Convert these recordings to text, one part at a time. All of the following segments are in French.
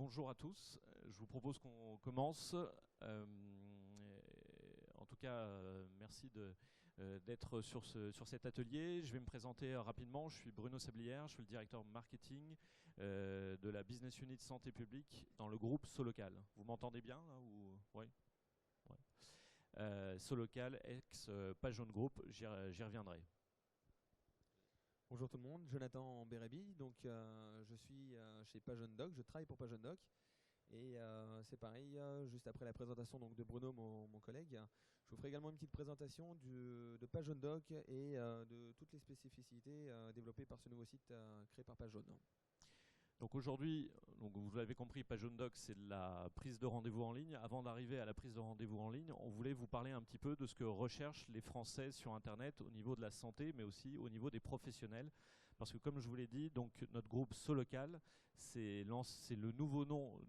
Bonjour à tous, je vous propose qu'on commence. En tout cas, merci d'être sur cet atelier. Je vais me présenter rapidement, je suis Bruno Sablière, je suis le directeur marketing de la Business Unit Santé Publique dans le groupe Solocal. Vous m'entendez bien là, ou... Oui, ouais. Solocal, ex-Page Jaune Group, j'y reviendrai. Bonjour tout le monde, Jonathan Bérébi, donc je suis chez Page Jaune Doc, je travaille pour Page Jaune Doc et c'est pareil, juste après la présentation donc, de Bruno, mon collègue, je vous ferai également une petite présentation de Page Jaune Doc et de toutes les spécificités développées par ce nouveau site créé par Page Jaune. Donc aujourd'hui, vous l'avez compris, Page Jaune Doc, c'est de la prise de rendez-vous en ligne. Avant d'arriver à la prise de rendez-vous en ligne, on voulait vous parler un petit peu de ce que recherchent les Français sur Internet au niveau de la santé, mais aussi au niveau des professionnels. Parce que comme je vous l'ai dit, donc, notre groupe Solocal, c'est le nouveau nom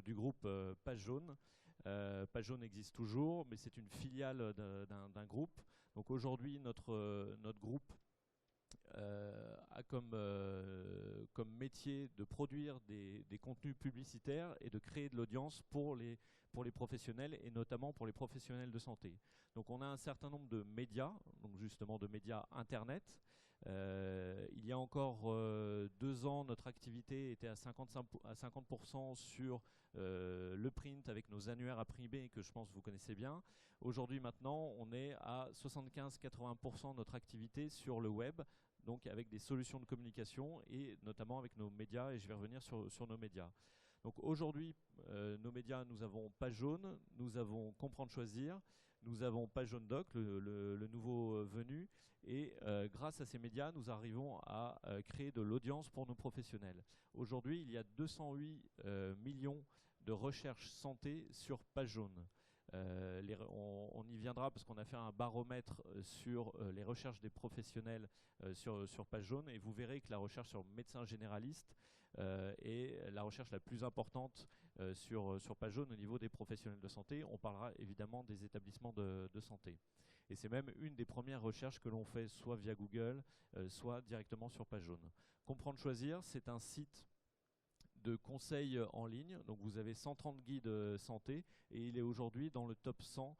du groupe Page Jaune. Page Jaune existe toujours, mais c'est une filiale d'un groupe. Donc aujourd'hui, notre groupe a comme métier de produire des contenus publicitaires et de créer de l'audience pour les professionnels et notamment pour les professionnels de santé. Donc on a un certain nombre de médias, donc justement de médias internet. Il y a encore 2 ans, notre activité était à 50% sur le print avec nos annuaires imprimés que je pense que vous connaissez bien. Aujourd'hui maintenant, on est à 75-80% de notre activité sur le web, donc avec des solutions de communication et notamment avec nos médias, et je vais revenir sur nos médias. Donc aujourd'hui, nos médias, nous avons Page Jaune, nous avons Comprendre Choisir, nous avons Page Jaune Doc, le nouveau venu, et grâce à ces médias, nous arrivons à créer de l'audience pour nos professionnels. Aujourd'hui, il y a 208 millions de recherches santé sur Page Jaune. On y viendra parce qu'on a fait un baromètre sur les recherches des professionnels sur Page Jaune, et vous verrez que la recherche sur médecin généraliste est la recherche la plus importante sur Page Jaune au niveau des professionnels de santé. On parlera évidemment des établissements de santé. Et c'est même une des premières recherches que l'on fait soit via Google, soit directement sur Page Jaune. Comprendre Choisir, c'est un site de conseils en ligne. Donc vous avez 130 guides santé et il est aujourd'hui dans le top 100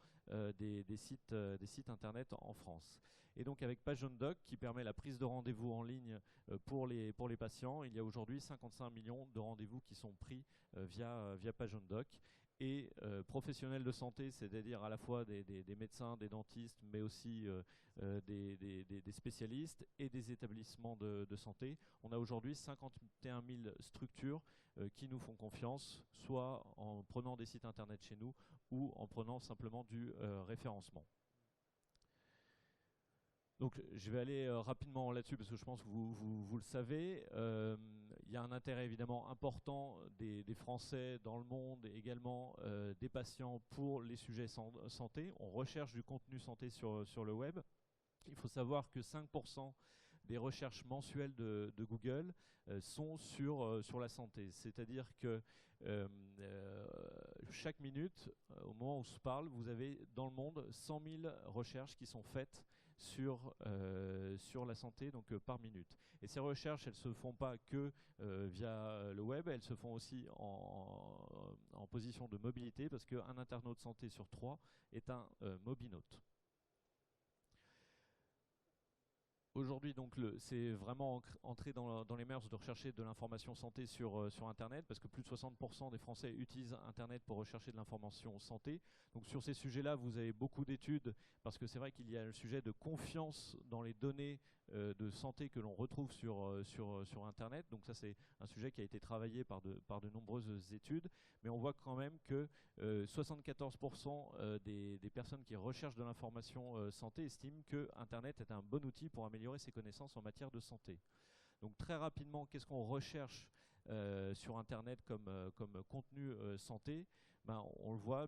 des sites internet en France. Et donc avec Page Jaune Doc qui permet la prise de rendez-vous en ligne pour les patients, il y a aujourd'hui 55 millions de rendez-vous qui sont pris via Page Jaune Doc. Et professionnels de santé, c'est-à-dire à la fois des médecins, des dentistes, mais aussi des spécialistes et des établissements de santé. On a aujourd'hui 51 000 structures qui nous font confiance, soit en prenant des sites internet chez nous ou en prenant simplement du référencement. Donc je vais aller rapidement là-dessus parce que je pense que vous le savez. Il y a un intérêt évidemment important des Français dans le monde et également des patients pour les sujets santé. On recherche du contenu santé sur le web. Il faut savoir que 5% des recherches mensuelles de Google sont sur la santé. C'est-à-dire que chaque minute, au moment où on se parle, vous avez dans le monde 100 000 recherches qui sont faites sur la santé, donc par minute. Et ces recherches, elles ne se font pas que via le web, elles se font aussi en position de mobilité, parce qu'un internaute santé sur 3 est un mobinaute. Aujourd'hui, donc, c'est vraiment entré dans les mœurs de rechercher de l'information santé sur Internet, parce que plus de 60% des Français utilisent Internet pour rechercher de l'information santé. Donc sur ces sujets-là, vous avez beaucoup d'études, parce que c'est vrai qu'il y a le sujet de confiance dans les données de santé que l'on retrouve sur Internet. Donc ça, c'est un sujet qui a été travaillé par de nombreuses études. Mais on voit quand même que 74% des personnes qui recherchent de l'information santé estiment que Internet est un bon outil pour améliorer ses connaissances en matière de santé. Donc très rapidement, qu'est-ce qu'on recherche sur Internet comme contenu santé? On le voit,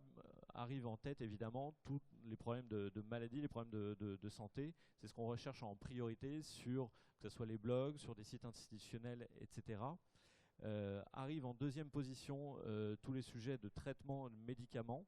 arrive en tête évidemment tous les problèmes de maladie, les problèmes de santé. C'est ce qu'on recherche en priorité sur, que ce soit les blogs, sur des sites institutionnels, etc. Arrive en deuxième position tous les sujets de traitement de médicaments.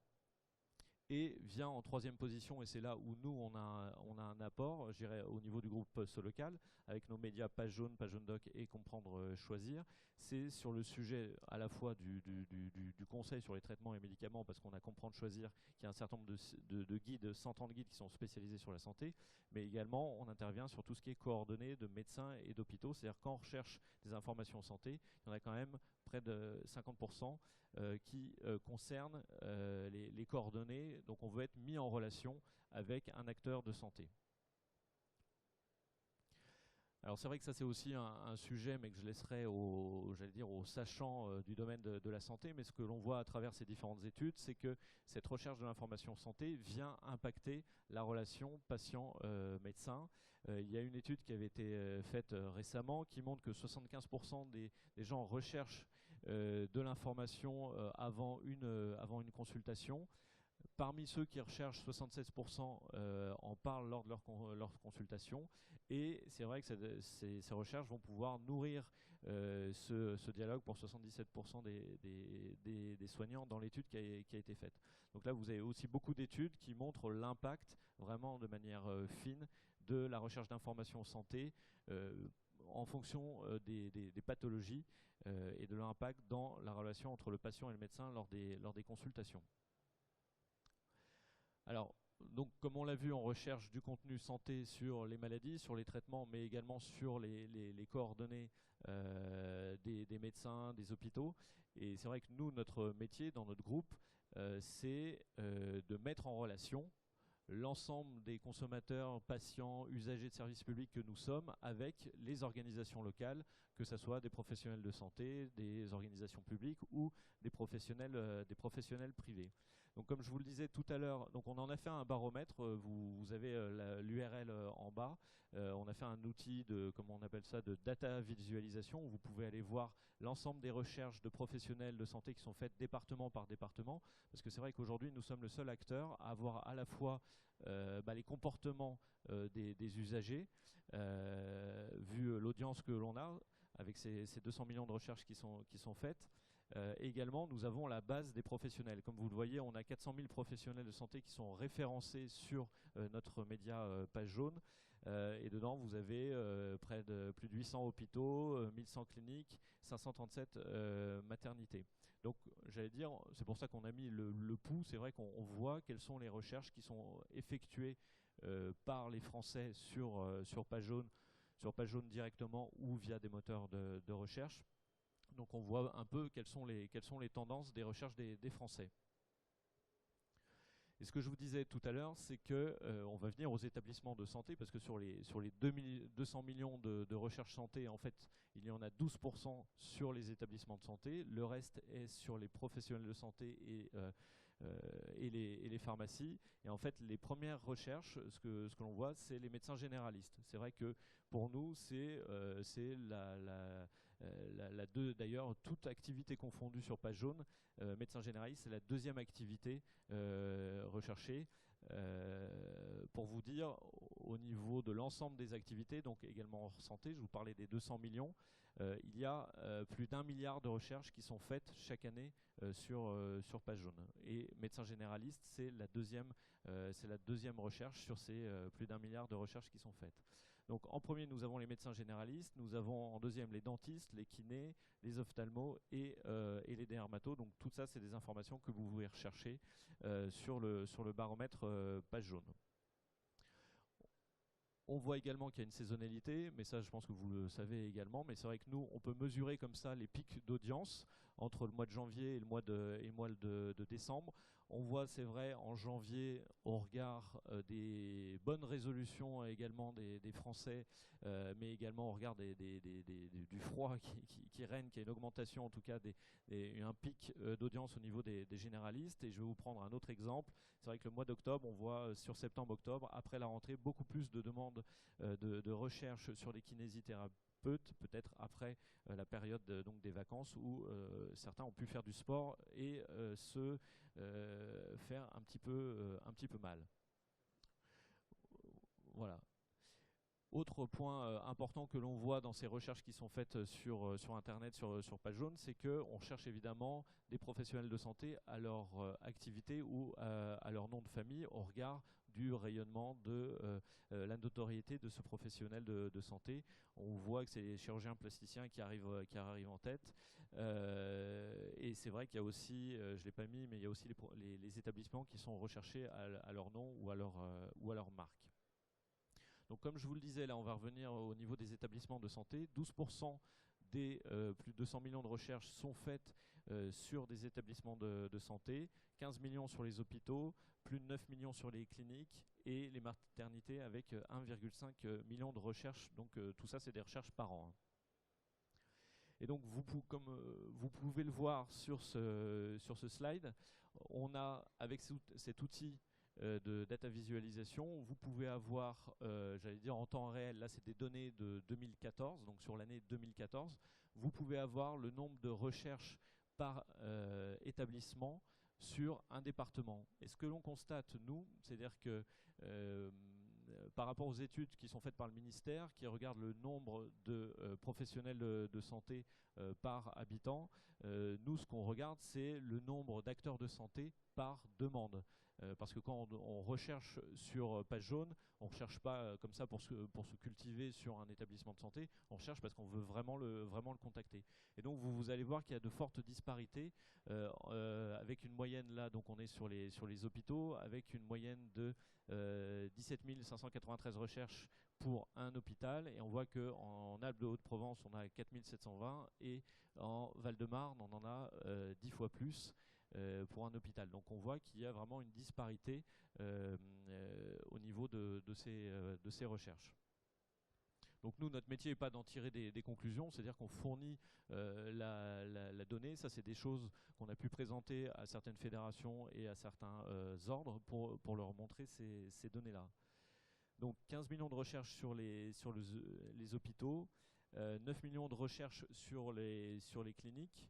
et vient en troisième position, et c'est là où nous on a un apport, je dirais, au niveau du groupe Solocal, avec nos médias Page Jaune, Page Jaune Doc et Comprendre Choisir. C'est sur le sujet à la fois du conseil sur les traitements et médicaments, parce qu'on a Comprendre Choisir, qui a un certain nombre de guides, 130 guides qui sont spécialisés sur la santé, mais également on intervient sur tout ce qui est coordonnées de médecins et d'hôpitaux, c'est-à-dire quand on recherche des informations santé, il y en a quand même près de 50% qui concernent les coordonnées, donc on veut être mis en relation avec un acteur de santé. Alors c'est vrai que ça c'est aussi un sujet, mais que je laisserai aux sachants du domaine de la santé, mais ce que l'on voit à travers ces différentes études, c'est que cette recherche de l'information santé vient impacter la relation patient-médecin. Il y a une étude qui avait été faite récemment qui montre que 75% des gens recherchent de l'information avant une consultation. Parmi ceux qui recherchent, 76% en parlent lors de leur consultation. Et c'est vrai que ces recherches vont pouvoir nourrir ce dialogue pour 77% des soignants dans l'étude qui a été faite. Donc là, vous avez aussi beaucoup d'études qui montrent l'impact vraiment de manière fine de la recherche d'informations santé en fonction des pathologies et de l'impact dans la relation entre le patient et le médecin lors des consultations. Alors, donc, comme on l'a vu, on recherche du contenu santé sur les maladies, sur les traitements, mais également sur les coordonnées des médecins, des hôpitaux. Et c'est vrai que nous, notre métier dans notre groupe, c'est de mettre en relation l'ensemble des consommateurs, patients, usagers de services publics que nous sommes avec les organisations locales, que ce soit des professionnels de santé, des organisations publiques ou des professionnels privés. Donc comme je vous le disais tout à l'heure, donc on en a fait un baromètre, vous avez l'URL en bas, on a fait un outil de, comment on appelle ça, de data visualisation, où vous pouvez aller voir l'ensemble des recherches de professionnels de santé qui sont faites département par département, parce que c'est vrai qu'aujourd'hui nous sommes le seul acteur à avoir à la fois les comportements des usagers, vu l'audience que l'on a, avec ces 200 millions de recherches qui sont faites. Également, nous avons la base des professionnels. Comme vous le voyez, on a 400 000 professionnels de santé qui sont référencés sur notre média Page Jaune. Et dedans, vous avez plus de 800 hôpitaux, 1100 cliniques, 537 maternités. Donc, j'allais dire, c'est pour ça qu'on a mis le pouls. C'est vrai qu'on voit quelles sont les recherches qui sont effectuées par les Français sur Page Jaune directement ou via des moteurs de recherche. Donc on voit un peu quelles sont les tendances des recherches des Français. Et ce que je vous disais tout à l'heure, c'est qu'on va venir aux établissements de santé, parce que sur les 200 millions de recherches santé, en fait, il y en a 12% sur les établissements de santé. Le reste est sur les professionnels de santé et les pharmacies. Et en fait, les premières recherches, ce que l'on voit, c'est les médecins généralistes. C'est vrai que pour nous, c'est d'ailleurs, toute activité confondue sur Page Jaune, médecin généraliste, c'est la deuxième activité recherchée. Pour vous dire, au niveau de l'ensemble des activités, donc également hors santé, je vous parlais des 200 millions, il y a plus d'1 milliard de recherches qui sont faites chaque année sur Page Jaune. Et médecin généraliste, c'est la deuxième recherche sur ces plus d'1 milliard de recherches qui sont faites. Donc en premier, nous avons les médecins généralistes, nous avons en deuxième les dentistes, les kinés, les ophtalmos et les dermatos. Donc tout ça, c'est des informations que vous pouvez rechercher sur le baromètre Page Jaune. On voit également qu'il y a une saisonnalité, mais ça je pense que vous le savez également, mais c'est vrai que nous on peut mesurer comme ça les pics d'audience entre le mois de janvier et le mois de décembre. On voit, c'est vrai, en janvier, au regard des bonnes résolutions également des Français, mais également au regard du froid qui règne, qui a une augmentation, en tout cas un pic d'audience au niveau des généralistes. Et je vais vous prendre un autre exemple. C'est vrai que le mois d'octobre, on voit sur septembre-octobre, après la rentrée, beaucoup plus de demandes de recherche sur les kinésithérapeutes, peut-être après la période donc des vacances où certains ont pu faire du sport et se faire un petit peu mal. Voilà. Autre point important que l'on voit dans ces recherches qui sont faites sur Internet, sur Page Jaune, c'est qu'on cherche évidemment des professionnels de santé à leur activité ou à leur nom de famille au regard du rayonnement de la notoriété de ce professionnel de santé. On voit que c'est les chirurgiens plasticiens qui arrivent en tête. Et c'est vrai qu'il y a aussi, je ne l'ai pas mis, mais il y a aussi les établissements qui sont recherchés à leur nom ou à leur marque. Donc comme je vous le disais, là on va revenir au niveau des établissements de santé. 12% des plus de 200 millions de recherches sont faites sur des établissements de santé, 15 millions sur les hôpitaux, plus de 9 millions sur les cliniques et les maternités avec 1,5 million de recherches. Donc tout ça c'est des recherches par an. Et donc comme vous pouvez le voir sur ce slide, on a avec cet outil de data visualisation, vous pouvez avoir, j'allais dire en temps réel, là c'est des données de 2014, donc sur l'année 2014, vous pouvez avoir le nombre de recherches par établissement sur un département. Et ce que l'on constate, nous, c'est-à-dire que par rapport aux études qui sont faites par le ministère, qui regardent le nombre de professionnels de santé par habitant, nous, ce qu'on regarde, c'est le nombre d'acteurs de santé par demande. Parce que quand on recherche sur Page Jaune, on ne recherche pas comme ça pour se cultiver sur un établissement de santé, on recherche parce qu'on veut vraiment le contacter. Et donc vous allez voir qu'il y a de fortes disparités avec une moyenne là, donc on est sur les hôpitaux, avec une moyenne de 17 593 recherches pour un hôpital, et on voit qu'en Alpes de Haute-Provence on a 4 720 et en Val-de-Marne on en a 10 fois plus pour un hôpital. Donc on voit qu'il y a vraiment une disparité au niveau de ces recherches. Donc nous, notre métier n'est pas d'en tirer des conclusions, c'est-à-dire qu'on fournit la donnée. Ça, c'est des choses qu'on a pu présenter à certaines fédérations et à certains ordres pour leur montrer ces données-là. Donc 15 millions de recherches sur les hôpitaux, 9 millions de recherches sur les cliniques.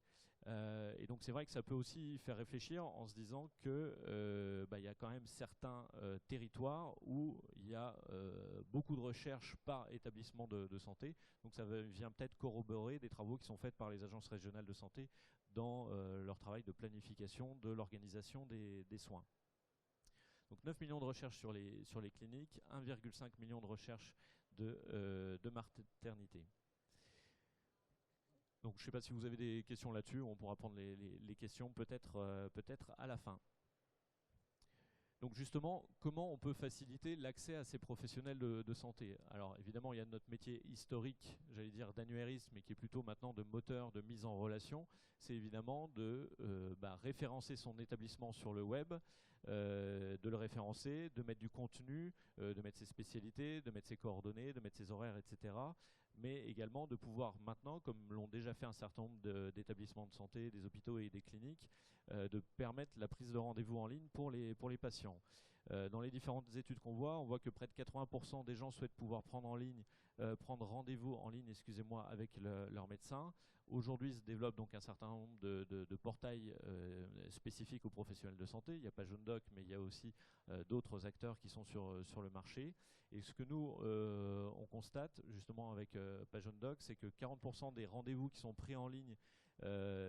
Et donc c'est vrai que ça peut aussi faire réfléchir en se disant que y a quand même certains territoires où il y a beaucoup de recherches par établissement de santé. Donc ça vient peut-être corroborer des travaux qui sont faits par les agences régionales de santé dans leur travail de planification de l'organisation des soins. Donc 9 millions de recherches sur les cliniques, 1,5 million de recherches de maternité. Donc je ne sais pas si vous avez des questions là-dessus, on pourra prendre les questions peut-être à la fin. Donc justement, comment on peut faciliter l'accès à ces professionnels de santé? Alors évidemment, il y a notre métier historique, j'allais dire d'annuarisme, mais qui est plutôt maintenant de moteur de mise en relation. C'est évidemment de référencer son établissement sur le web, de le référencer, de mettre du contenu, de mettre ses spécialités, de mettre ses coordonnées, de mettre ses horaires, etc. Mais également de pouvoir maintenant, comme l'ont déjà fait un certain nombre d'établissements de santé, des hôpitaux et des cliniques, de permettre la prise de rendez-vous en ligne pour les patients. Dans les différentes études qu'on voit, on voit que près de 80% des gens souhaitent pouvoir prendre rendez-vous en ligne, avec leur médecin. Aujourd'hui, se développe donc un certain nombre de portails spécifiques aux professionnels de santé. Il n'y a pas Jaune Doc, mais il y a aussi d'autres acteurs qui sont sur le marché. Et ce que nous, on constate justement avec Page Jaune Doc, c'est que 40% des rendez-vous qui sont pris en ligne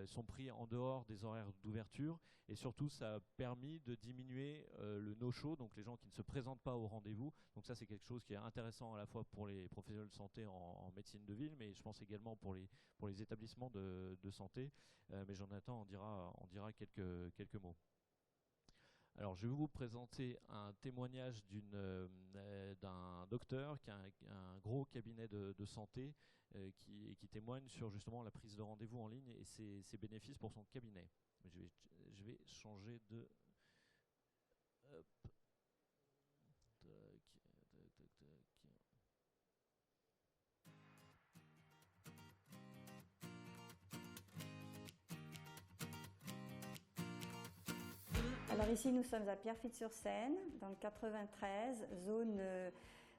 sont pris en dehors des horaires d'ouverture, et surtout ça a permis de diminuer le no-show, donc les gens qui ne se présentent pas au rendez-vous. Donc ça c'est quelque chose qui est intéressant à la fois pour les professionnels de santé en médecine de ville, mais je pense également pour les établissements de santé. Mais Jonathan en dira quelques mots. Alors je vais vous présenter un témoignage d'un docteur qui a un gros cabinet de santé qui témoigne sur justement la prise de rendez-vous en ligne et ses bénéfices pour son cabinet. Je vais changer de... Hop. Alors ici, nous sommes à Pierrefitte-sur-Seine, dans le 93, zone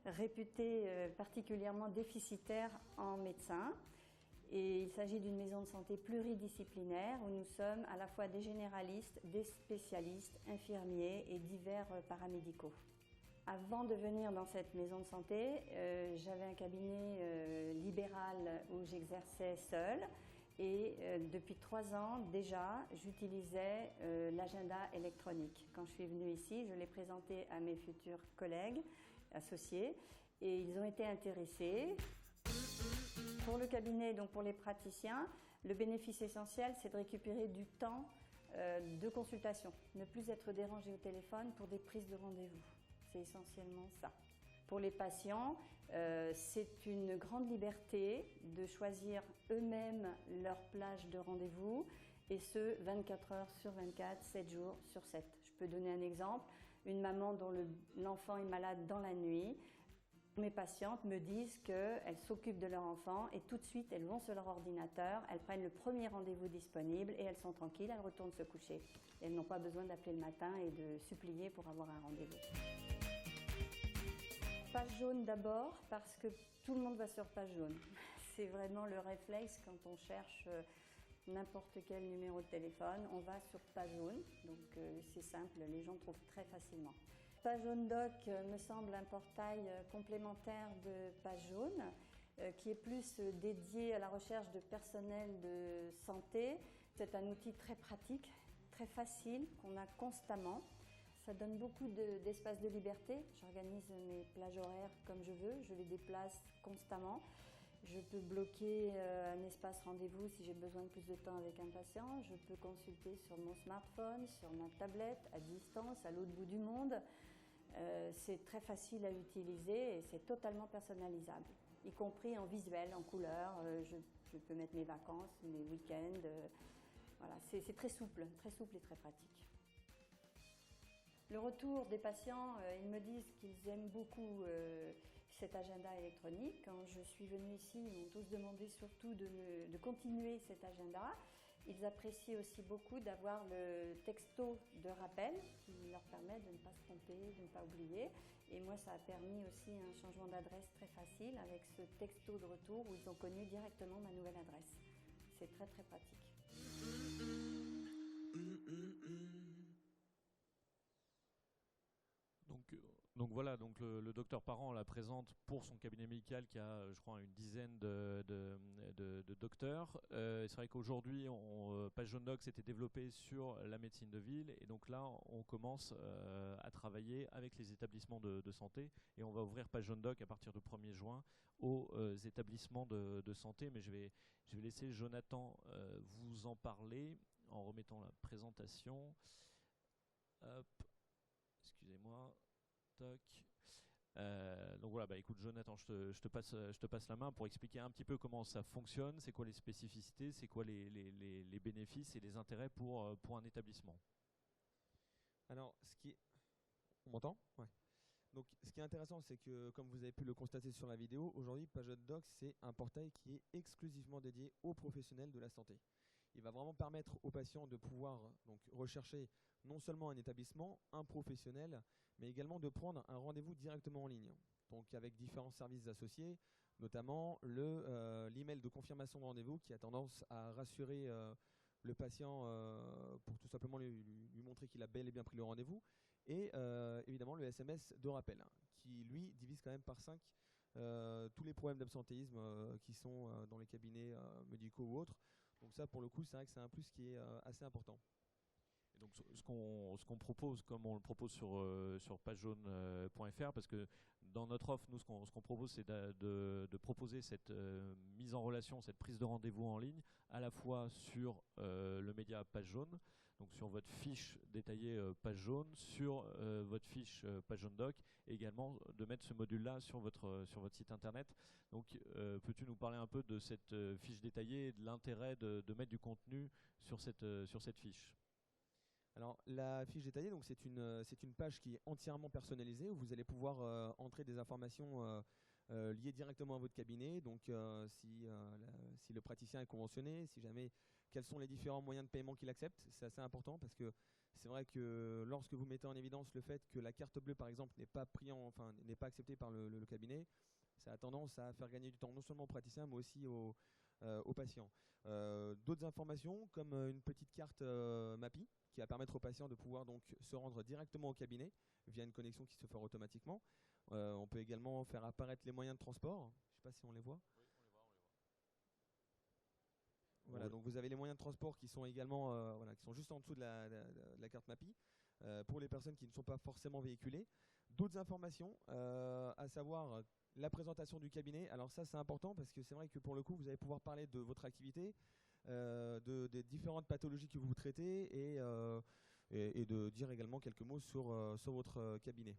réputée particulièrement déficitaire en médecins. Et il s'agit d'une maison de santé pluridisciplinaire où nous sommes à la fois des généralistes, des spécialistes, infirmiers et divers paramédicaux. Avant de venir dans cette maison de santé, j'avais un cabinet libéral où j'exerçais seule. Et depuis 3 ans déjà, j'utilisais l'agenda électronique. Quand je suis venue ici, je l'ai présenté à mes futurs collègues, associés, et ils ont été intéressés. Pour le cabinet, donc pour les praticiens, le bénéfice essentiel, c'est de récupérer du temps de consultation, ne plus être dérangé au téléphone pour des prises de rendez-vous. C'est essentiellement ça. Pour les patients, c'est une grande liberté de choisir eux-mêmes leur plage de rendez-vous, et ce, 24 heures sur 24, 7 jours sur 7. Je peux donner un exemple. Une maman dont l'enfant est malade dans la nuit, mes patientes me disent qu'elles s'occupent de leur enfant et tout de suite, elles vont sur leur ordinateur, elles prennent le premier rendez-vous disponible et elles sont tranquilles, elles retournent se coucher. Elles n'ont pas besoin d'appeler le matin et de supplier pour avoir un rendez-vous. Page jaune d'abord, parce que tout le monde va sur page jaune. C'est vraiment le réflexe quand on cherche n'importe quel numéro de téléphone, on va sur page jaune. Donc c'est simple, les gens trouvent très facilement. Page jaune doc me semble un portail complémentaire de page jaune qui est plus dédié à la recherche de personnel de santé. C'est un outil très pratique, très facile, qu'on a constamment. Ça donne beaucoup d'espace de liberté. J'organise mes plages horaires comme je veux, je les déplace constamment. Je peux bloquer un espace rendez-vous si j'ai besoin de plus de temps avec un patient. Je peux consulter sur mon smartphone, sur ma tablette, à distance, à l'autre bout du monde. C'est très facile à utiliser et c'est totalement personnalisable, y compris en visuel, en couleur. Je peux mettre mes vacances, mes week-ends. Voilà, c'est très souple et très pratique. Le retour des patients, ils me disent qu'ils aiment beaucoup cet agenda électronique. Quand je suis venue ici, ils m'ont tous demandé surtout de continuer cet agenda. Ils apprécient aussi beaucoup d'avoir le texto de rappel qui leur permet de ne pas se tromper, de ne pas oublier. Et moi, ça a permis aussi un changement d'adresse très facile avec ce texto de retour où ils ont connu directement ma nouvelle adresse. C'est très très pratique. Donc voilà, donc le docteur Parent la présente pour son cabinet médical qui a, je crois, une dizaine de docteurs. C'est vrai qu'aujourd'hui, Page Jaune Doc s'était développé sur la médecine de ville, et donc là, on commence à travailler avec les établissements de santé, et on va ouvrir Page Jaune Doc à partir du 1er juin aux établissements de santé. Mais je vais laisser Jonathan vous en parler en remettant la présentation. Hop, excusez-moi. Donc voilà, écoute Jonathan, je te passe la main pour expliquer un petit peu comment ça fonctionne, c'est quoi les spécificités, c'est quoi les bénéfices et les intérêts pour un établissement. Alors, on m'entend ? Ouais. Donc, ce qui est intéressant, c'est que, comme vous avez pu le constater sur la vidéo, aujourd'hui, Page Jaune Doc, c'est un portail qui est exclusivement dédié aux professionnels de la santé. Il va vraiment permettre aux patients de pouvoir donc rechercher non seulement un établissement, un professionnel, mais également de prendre un rendez-vous directement en ligne. Donc avec différents services associés, notamment l'email de confirmation de rendez-vous qui a tendance à rassurer le patient pour tout simplement lui montrer qu'il a bel et bien pris le rendez-vous. Et évidemment le SMS de rappel qui lui divise quand même par 5 tous les problèmes d'absentéisme qui sont dans les cabinets médicaux ou autres. Donc ça, pour le coup, c'est vrai que c'est un plus qui est assez important. Et donc ce qu'on propose, comme on le propose sur pagejaune.fr, parce que dans notre offre, nous, ce qu'on propose, c'est de proposer cette mise en relation, cette prise de rendez-vous en ligne, à la fois sur le média Page Jaune, donc sur votre fiche détaillée Page Jaune, sur votre fiche Page Jaune Doc, et également de mettre ce module-là sur votre site internet. Donc peux-tu nous parler un peu de cette fiche détaillée et de l'intérêt de mettre du contenu sur cette fiche ? Alors la fiche détaillée, donc c'est une page qui est entièrement personnalisée où vous allez pouvoir entrer des informations liées directement à votre cabinet. Donc si le praticien est conventionné, si jamais quels sont les différents moyens de paiement qu'il accepte, c'est assez important parce que c'est vrai que lorsque vous mettez en évidence le fait que la carte bleue par exemple n'est pas acceptée par le cabinet, ça a tendance à faire gagner du temps non seulement aux praticiens mais aussi aux patients. D'autres informations comme une petite carte MAPI qui va permettre aux patients de pouvoir donc se rendre directement au cabinet via une connexion qui se fera automatiquement. On peut également faire apparaître les moyens de transport. Je ne sais pas si on les voit. Voilà, donc vous avez les moyens de transport qui sont également voilà, qui sont juste en dessous de la carte MAPI pour les personnes qui ne sont pas forcément véhiculées. D'autres informations, à savoir la présentation du cabinet. Alors ça c'est important parce que c'est vrai que pour le coup vous allez pouvoir parler de votre activité, des différentes pathologies que vous traitez et de dire également quelques mots sur votre cabinet.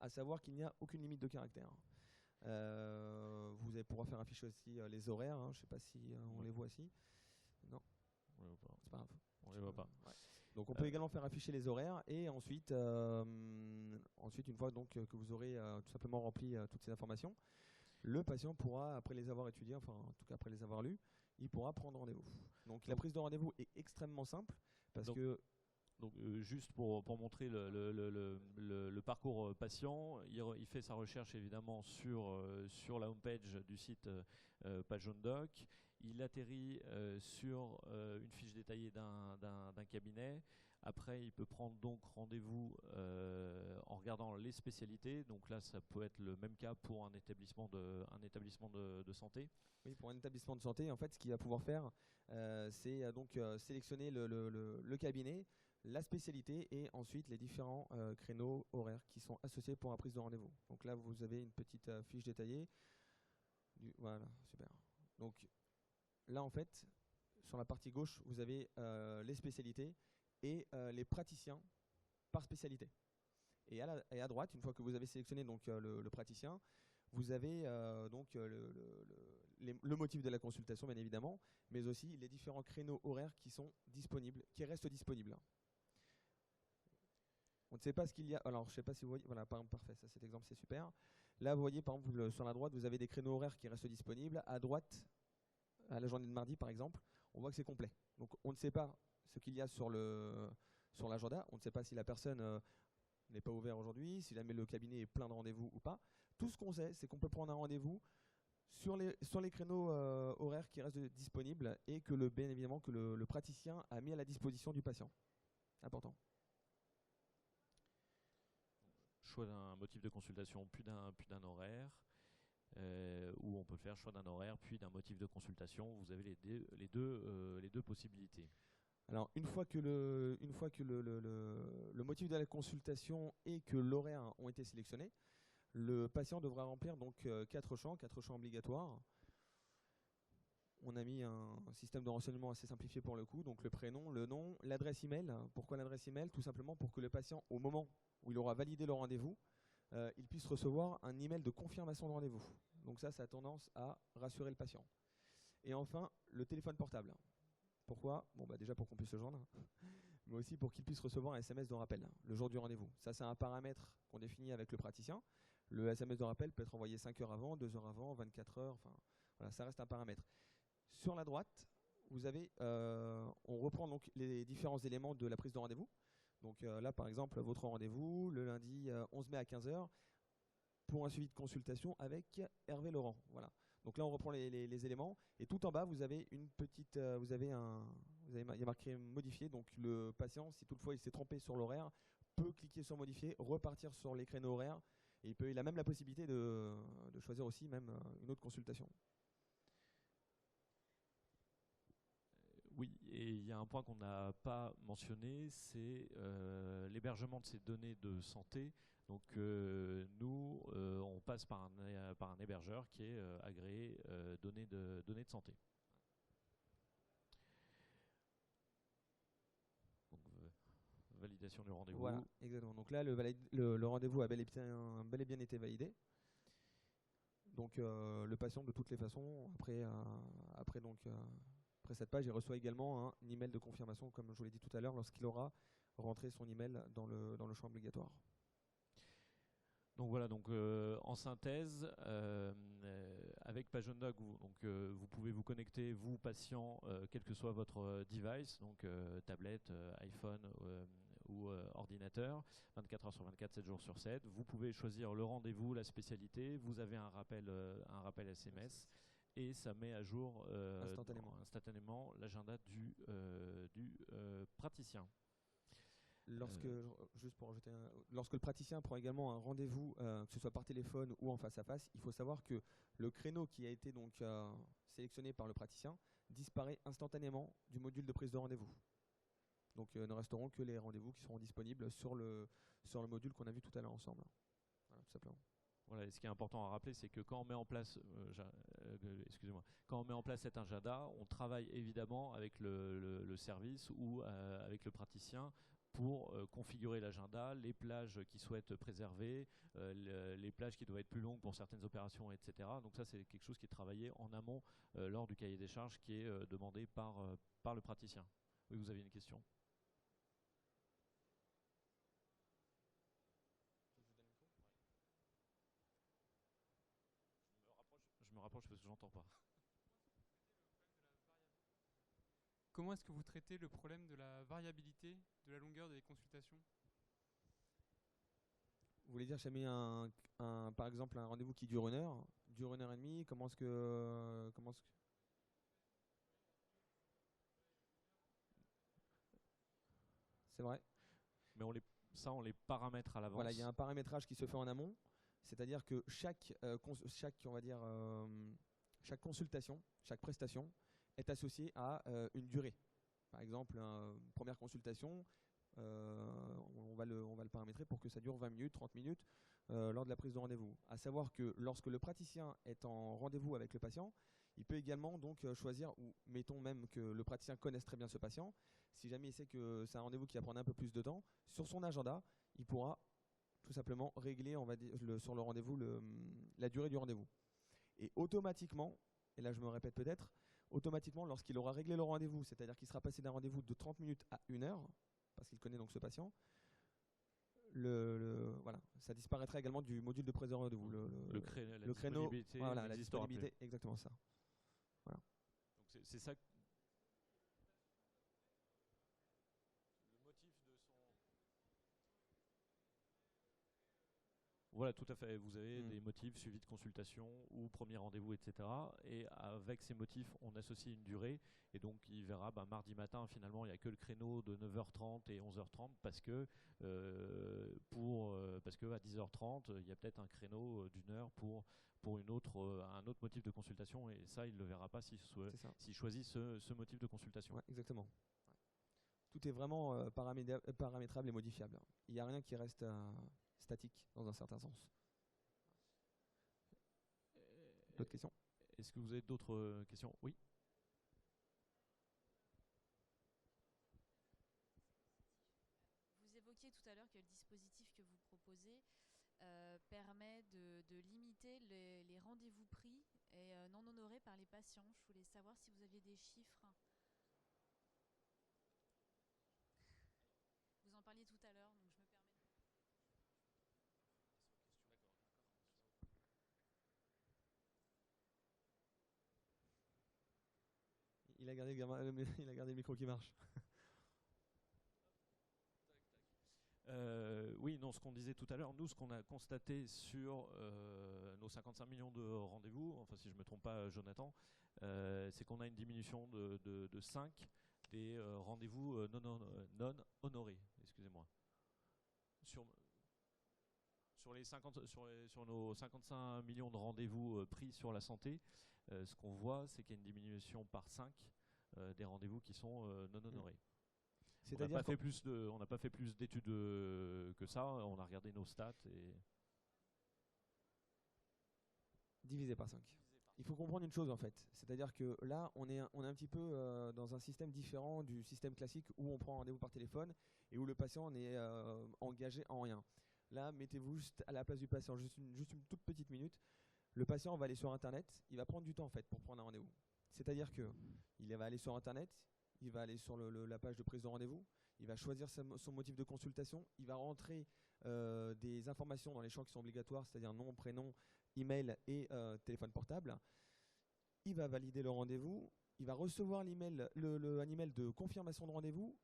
À savoir qu'il n'y a aucune limite de caractère. Vous allez pouvoir faire afficher aussi les horaires. Hein. Je ne sais pas si on les voit ici. Non, On les voit pas. c'est pas grave. On les voit pas. Ouais. Donc on peut également faire afficher les horaires et ensuite, une fois donc, que vous aurez tout simplement rempli toutes ces informations, le patient pourra, après les avoir étudiés, enfin en tout cas après les avoir lus, il pourra prendre rendez-vous. Donc la prise de rendez-vous est extrêmement simple parce que... Donc juste pour montrer le parcours patient, il fait sa recherche évidemment sur la homepage du site Page Jaune Doc. Il atterrit sur une fiche détaillée d'un cabinet. Après, il peut prendre donc rendez-vous en regardant les spécialités. Donc là, ça peut être le même cas pour un établissement de santé. Oui, pour un établissement de santé, en fait, ce qu'il va pouvoir faire, c'est donc sélectionner le cabinet, la spécialité et ensuite les différents créneaux horaires qui sont associés pour la prise de rendez-vous. Donc là, vous avez une petite fiche détaillée. Voilà, super. Donc là, en fait, sur la partie gauche, vous avez les spécialités et les praticiens par spécialité. Et à droite, une fois que vous avez sélectionné donc, le praticien, vous avez donc le motif de la consultation, bien évidemment, mais aussi les différents créneaux horaires qui sont disponibles, qui restent disponibles. On ne sait pas ce qu'il y a. Alors, je ne sais pas si vous voyez. Voilà, parfait, ça, cet exemple, c'est super. Là, vous voyez, par exemple, sur la droite, vous avez des créneaux horaires qui restent disponibles. À droite, à la journée de mardi, par exemple, on voit que c'est complet. Donc, on ne sait pas ce qu'il y a sur l'agenda. On ne sait pas si la personne n'est pas ouverte aujourd'hui, si jamais le cabinet est plein de rendez-vous ou pas. Tout ce qu'on sait, c'est qu'on peut prendre un rendez-vous sur les créneaux horaires qui restent disponibles et que bien évidemment que le praticien a mis à la disposition du patient. Important. Choix d'un motif de consultation puis d'un horaire, ou on peut faire choix d'un horaire puis d'un motif de consultation. Vous avez les deux possibilités. Alors une fois que le motif de la consultation et que l'horaire ont été sélectionnés, le patient devra remplir donc 4 champs obligatoires. On a mis un système de renseignement assez simplifié pour le coup, donc le prénom, le nom, l'adresse email. Pourquoi l'adresse email? Tout simplement pour que le patient, au moment où il aura validé le rendez-vous, il puisse recevoir un email de confirmation de rendez-vous. Donc ça a tendance à rassurer le patient. Et enfin, le téléphone portable. Pourquoi? Bon, bah déjà pour qu'on puisse le joindre, mais aussi pour qu'il puisse recevoir un SMS de rappel le jour du rendez-vous. Ça, c'est un paramètre qu'on définit avec le praticien. Le SMS de rappel peut être envoyé 5 heures avant, 2 heures avant, 24 heures, enfin, voilà, ça reste un paramètre. Sur la droite, vous avez, on reprend donc les différents éléments de la prise de rendez-vous. Donc là, par exemple, votre rendez-vous le lundi 11 mai à 15 heures pour un suivi de consultation avec Hervé Laurent. Voilà. Donc là, on reprend les éléments et tout en bas, vous avez une petite, il y a marqué modifier. Donc le patient, si toutefois il s'est trompé sur l'horaire, peut cliquer sur modifier, repartir sur les créneaux horaires et il a même la possibilité de choisir aussi même une autre consultation. Oui, et il y a un point qu'on n'a pas mentionné, c'est l'hébergement de ces données de santé. Donc nous, on passe par un hébergeur qui est agréé données de santé. Donc, validation du rendez-vous. Voilà, exactement. Donc là, le rendez-vous a bel et bien été validé. Donc le patient, de toutes les façons, après cette page, il reçoit également un email de confirmation, comme je vous l'ai dit tout à l'heure, lorsqu'il aura rentré son email dans le champ obligatoire. Donc voilà, donc en synthèse, avec Page Jaune Doc, vous pouvez vous connecter, vous patient, quel que soit votre device, donc tablette, iPhone ou ordinateur, 24 heures sur 24, 7 jours sur 7. Vous pouvez choisir le rendez-vous, la spécialité, vous avez un rappel SMS et ça met à jour Instantanément. l'agenda du praticien. Lorsque le praticien prend également un rendez-vous, que ce soit par téléphone ou en face à face, il faut savoir que le créneau qui a été donc sélectionné par le praticien disparaît instantanément du module de prise de rendez-vous. Donc ne resteront que les rendez-vous qui seront disponibles sur le module qu'on a vu tout à l'heure ensemble. Voilà, tout simplement. Voilà, et ce qui est important à rappeler, c'est que quand on met en place, quand on met en place cet agenda, on travaille évidemment avec le service ou avec le praticien pour configurer l'agenda, les plages qu'il souhaite préserver, les plages qui doivent être plus longues pour certaines opérations, etc. Donc ça, c'est quelque chose qui est travaillé en amont lors du cahier des charges qui est demandé par le praticien. Oui, vous avez une question ? Je me rapproche parce que j'entends pas. Comment est-ce que vous traitez le problème de la variabilité de la longueur des consultations ? Vous voulez dire, jamais par exemple un rendez-vous qui dure 1 heure et demie, comment est-ce que... C'est vrai. Mais on les paramètre à l'avance. Voilà, il y a un paramétrage qui se fait en amont, c'est-à-dire que chaque consultation, chaque prestation est associée à une durée. Par exemple, première consultation, on va le paramétrer pour que ça dure 20 minutes, 30 minutes lors de la prise de rendez-vous. À savoir que lorsque le praticien est en rendez-vous avec le patient, il peut également donc choisir, ou mettons même que le praticien connaisse très bien ce patient, si jamais il sait que c'est un rendez-vous qui va prendre un peu plus de temps, sur son agenda, il pourra tout simplement régler, on va dire, sur le rendez-vous la durée du rendez-vous. Et automatiquement, et là je me répète peut-être, automatiquement lorsqu'il aura réglé le rendez-vous, c'est-à-dire qu'il sera passé d'un rendez-vous de 30 minutes à 1 heure, parce qu'il connaît donc ce patient, voilà, ça disparaîtra également du module de prise de rendez-vous. Le créneau, voilà, la disponibilité, exactement ça. Voilà. Donc c'est ça. Voilà, tout à fait. Vous avez des motifs, suivi de consultation ou premier rendez-vous, etc. Et avec ces motifs, on associe une durée. Et donc, il verra, mardi matin, finalement, il n'y a que le créneau de 9h30 et 11h30 parce que à 10h30, il y a peut-être un créneau d'une heure pour un autre motif de consultation. Et ça, il ne le verra pas s'il choisit ce motif de consultation. Ouais, exactement. Ouais. Tout est vraiment paramétrable et modifiable. Il n'y a rien qui reste statique dans un certain sens. D'autres questions ? Est-ce que vous avez d'autres questions ? Oui. Vous évoquiez tout à l'heure que le dispositif que vous proposez permet de limiter les rendez-vous pris et non honorés par les patients. Je voulais savoir si vous aviez des chiffres. Vous en parliez tout à l'heure, donc je me permets. Il a gardé le micro qui marche. Oui, non, ce qu'on disait tout à l'heure, nous, ce qu'on a constaté sur nos 55 millions de rendez-vous, enfin si je ne me trompe pas, Jonathan, c'est qu'on a une diminution de 5 des rendez-vous non honorés. Excusez-moi. Sur nos 55 millions de rendez-vous pris sur la santé, ce qu'on voit, c'est qu'il y a une diminution par 5 des rendez-vous qui sont non honorés. On n'a pas fait plus d'études que ça, on a regardé nos stats et... Divisé par 5. Il faut comprendre une chose en fait, c'est-à-dire que là on est un petit peu dans un système différent du système classique où on prend rendez-vous par téléphone et où le patient n'est engagé en rien. Là, mettez-vous juste à la place du patient, juste une toute petite minute. Le patient va aller sur internet, il va prendre du temps en fait pour prendre un rendez-vous. C'est-à-dire que il va aller sur internet, il va aller sur la page de prise de rendez-vous, il va choisir son motif de consultation, il va rentrer des informations dans les champs qui sont obligatoires, c'est-à-dire nom, prénom, email et téléphone portable. Il va valider le rendez-vous, il va recevoir un email de confirmation de rendez-vous,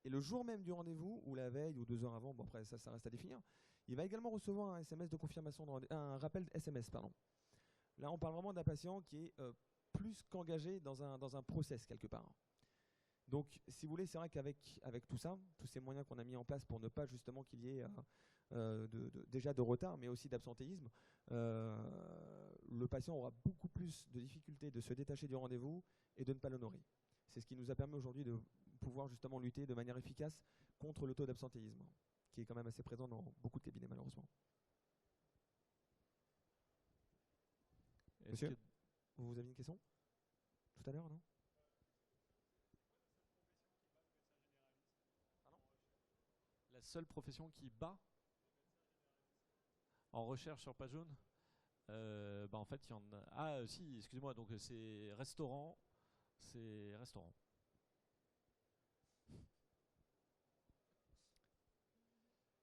et le jour même du rendez-vous, ou la veille, ou 2 heures avant, bon après ça reste à définir, il va également recevoir un SMS de confirmation un rappel SMS, pardon. Là, on parle vraiment d'un patient qui est plus qu'engagé dans un process quelque part. Donc, si vous voulez, c'est vrai qu'avec tout ça, tous ces moyens qu'on a mis en place pour ne pas justement qu'il y ait déjà de retard, mais aussi d'absentéisme, le patient aura beaucoup plus de difficultés de se détacher du rendez-vous et de ne pas l'honorer. C'est ce qui nous a permis aujourd'hui de pouvoir justement lutter de manière efficace contre le taux d'absentéisme, qui est quand même assez présent dans beaucoup de cabinets malheureusement. Monsieur, vous aviez une question tout à l'heure, non? La seule profession qui bat en recherche sur Page Jaune, en fait, il y en a. Ah, si, excusez-moi, donc c'est restaurant. C'est restaurant.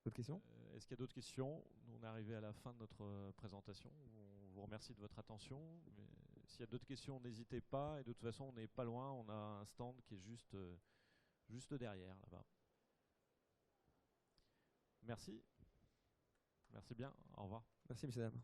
D'autres questions? Est-ce qu'il y a d'autres questions? On est arrivé à la fin de notre présentation. On vous remercie de votre attention. S'il y a d'autres questions, n'hésitez pas. Et de toute façon, on n'est pas loin. On a un stand qui est juste derrière, là-bas. Merci. Merci bien. Au revoir. Merci, messieurs, dames.